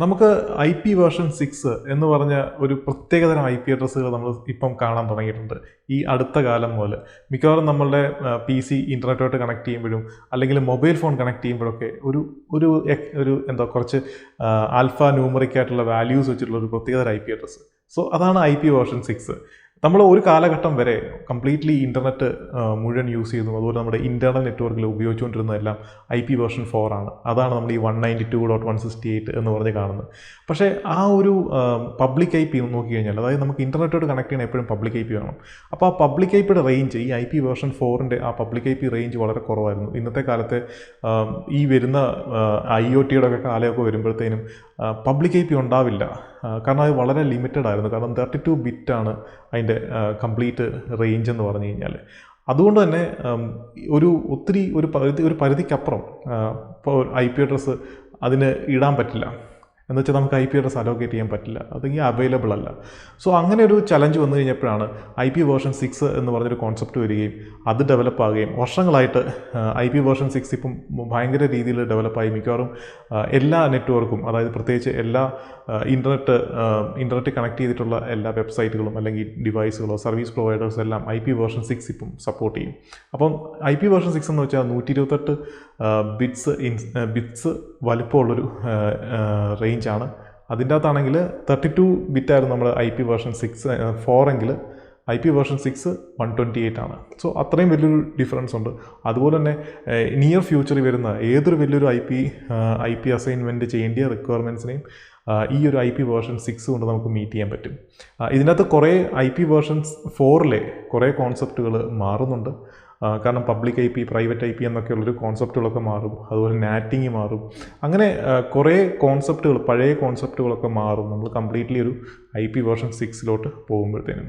നമുക്ക് IP version 6 എന്ന് പറഞ്ഞ ഒരു പ്രത്യേകതരം IP അഡ്രസ്സുകൾ നമ്മൾ ഇപ്പം കാണാൻ തുടങ്ങിയിട്ടുണ്ട്. ഈ അടുത്ത കാലം മുതൽ മിക്കവാറും നമ്മളുടെ PC ഇൻ്റർനെറ്റുമായിട്ട് കണക്ട് ചെയ്യുമ്പോഴും അല്ലെങ്കിൽ മൊബൈൽ ഫോൺ കണക്ട് ചെയ്യുമ്പോഴൊക്കെ ഒരു എന്താ കുറച്ച് ആൽഫ ന്യൂമറിക് ആയിട്ടുള്ള വാല്യൂസ് വെച്ചിട്ടുള്ള ഒരു പ്രത്യേകതരം IP അഡ്രസ്സ്. സോ അതാണ് IP വേർഷൻ 6. നമ്മൾ ഒരു കാലഘട്ടം വരെ കംപ്ലീറ്റ്ലി ഇൻ്റർനെറ്റ് മുഴുവൻ യൂസ് ചെയ്യുന്നു. അതുപോലെ നമ്മുടെ ഇൻ്റർണൽ നെറ്റ്വർക്കിൽ ഉപയോഗിച്ചുകൊണ്ടിരുന്നതെല്ലാം IP വേർഷൻ 4 ആണ്. അതാണ് നമ്മൾ ഈ 192.168 എന്ന് പറഞ്ഞ് കാണുന്നത്. പക്ഷേ ആ ഒരു പബ്ലിക് IP നോക്കിക്കഴിഞ്ഞാൽ, അതായത് നമുക്ക് ഇൻ്റർനെറ്റോട് കണക്ട് ചെയ്യണം എപ്പോഴും പബ്ലിക് IP വേണം. അപ്പോൾ ആ പബ്ലിക് IPയുടെ റേഞ്ച്, ഈ IP വേർഷൻ 4ൻ്റെ ആ പബ്ലിക് IP റേഞ്ച് വളരെ കുറവായിരുന്നു. ഇന്നത്തെ കാലത്തെ ഈ വരുന്ന IoTയുടെ ഒക്കെ കാലമൊക്കെ വരുമ്പോഴത്തേനും പബ്ലിക് IP ഉണ്ടാവില്ല. കാരണം അത് വളരെ ലിമിറ്റഡ് ആയിരുന്നു. കാരണം 32 ബിറ്റാണ് അതിൻ്റെ കംപ്ലീറ്റ് റേഞ്ച് എന്ന് പറഞ്ഞു കഴിഞ്ഞാൽ. അതുകൊണ്ട് തന്നെ ഒരു പരിധിക്കപ്പുറം ഇപ്പോൾ IP അഡ്രസ്സ് അതിന് ഇടാൻ പറ്റില്ല. എന്ന് വെച്ചാൽ നമുക്ക് IP അഡ്രസ് അലോക്കേറ്റ് ചെയ്യാൻ പറ്റില്ല, അതെങ്കിൽ അവൈലബിൾ അല്ല. സോ അങ്ങനെ ഒരു ചലഞ്ച് വന്നു കഴിഞ്ഞപ്പോഴാണ് IP വേർഷൻ 6 എന്ന് പറഞ്ഞൊരു കോൺസെപ്റ്റ് വരികയും അത് ഡെവലപ്പ് ആകുകയും വർഷങ്ങളായിട്ട് IP വേർഷൻ 6 ഇപ്പം ഭയങ്കര രീതിയിൽ ഡെവലപ്പായി. മിക്കവാറും എല്ലാ നെറ്റ്വർക്കും, അതായത് പ്രത്യേകിച്ച് എല്ലാ ഇൻ്റർനെറ്റ് കണക്ട് ചെയ്തിട്ടുള്ള എല്ലാ വെബ്സൈറ്റുകളും അല്ലെങ്കിൽ ഡിവൈസുകളോ സർവീസ് പ്രൊവൈഡേഴ്സ് എല്ലാം IP വേർഷൻ 6 ഇപ്പം സപ്പോർട്ട് ചെയ്യും. അപ്പം IP വേർഷൻ 6 എന്ന് വെച്ചാൽ 128 ബിറ്റ്സ് വലുപ്പമുള്ളൊരു റേഞ്ചാണ്. അതിൻ്റെ അകത്താണെങ്കിൽ 32 ബിറ്റായിരുന്നു നമ്മൾ IP വേർഷൻ 4 എങ്കിൽ IP വേർഷൻ 6 128 ആണ്. സോ അത്രയും വലിയൊരു ഡിഫറൻസ് ഉണ്ട്. അതുപോലെ തന്നെ നിയർ ഫ്യൂച്ചറിൽ വരുന്ന ഏതൊരു വലിയൊരു IP അസൈൻമെൻറ്റ് ചെയ്യേണ്ട റിക്വയർമെൻറ്റ്സിനെയും ഈ ഒരു IP വേർഷൻ 6 കൊണ്ട് നമുക്ക് മീറ്റ് ചെയ്യാൻ പറ്റും. ഇതിനകത്ത് കുറേ IP വേർഷൻ 4ലെ കുറേ കോൺസെപ്റ്റുകൾ മാറുന്നുണ്ട്. കാരണം പബ്ലിക് IP, പ്രൈവറ്റ് IP എന്നൊക്കെയുള്ളൊരു കോൺസെപ്റ്റുകളൊക്കെ മാറും. അതുപോലെ നാറ്റിങ് മാറും. അങ്ങനെ കുറേ കോൺസെപ്റ്റുകൾ, പഴയ കോൺസെപ്റ്റുകളൊക്കെ മാറും നമ്മൾ കംപ്ലീറ്റ്ലി ഒരു IP വേർഷൻ 6 പോകുമ്പോഴത്തേനും.